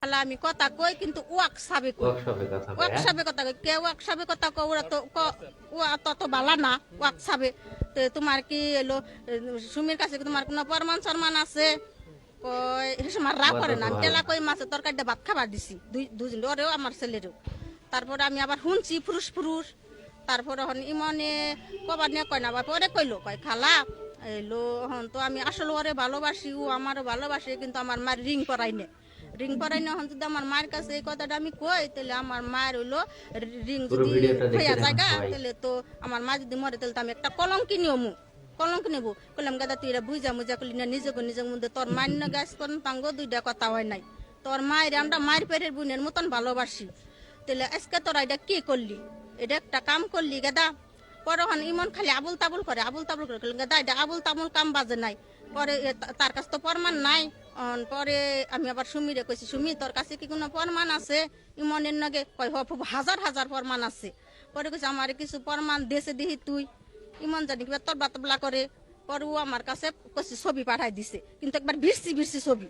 খালা আমি কথা কই কিন্তু ওয়াকসাবে কই ওয়াকসাবে কথা কই কে ওয়াকসাবে কথা কই ওরা তো ওয়া তত বালা না ওয়াকসাবে তো তোমার কি এলো সুমির কাছে কি তোমার কোনো প্রমাণ সরমান আছে কই এই সময় রাগ করে না আমি টেলা কই মাছের তরকারিটা ভাত খাবার দিছি দুজন ওরেও আমার ছেলেরও তারপরে আমি আবার শুনছি ফুরুস তারপরে হন ইমনে কবার নিয়ে কয় না আবার পরে কইলো কয় খালা এলো হন তো আমি আসলে ওরে ভালোবাসি ও আমারও ভালোবাসে কিন্তু আমার মার রিং পরাই না হন যদি আমার মায়ের কাছে এই কথাটা আমি কই তাহলে আমার মায়ের হইলো রিং যদি হইয়া জায়গা তাহলে তো আমার মা যদি মরে তাহলে তো আমি একটা কলঙ্কি নিয়মু কলঙ্ক নেব কইলাম গাদা তুই এরা বুঝা মুজা করলি না নিজের মধ্যে তোর মান্য গাছ কোন পাঙ্গ দুইটা কথা হয় নাই তোর মায়ের আমরা মায়ের পেটের বোনের মতন ভালোবাসি তাহলে আজকে তোরা এটা কি করলি এটা একটা কাম করলি গাদা পরে হন ইমন খালি আবুল তাবুল করে গাদা এটা আবুল তাবুল কাম বাজে নাই পরে তার কাছে তো প্রমাণ নাই পরে আমি আবার সুমিরে কইছি সুমি তোর কাছে কি কোনো প্রমাণ আছে ইমনের নাগে কয় হাজার প্রমাণ আছে পরে কইছে আমার কিছু প্রমাণ দেশে দিহি তুই ইমন জানি কিবা তরবা তবলা করে পরে ও আমার কাছে কইছে ছবি পাঠাই দিছে কিন্তু একবার ভিড়ছি ছবি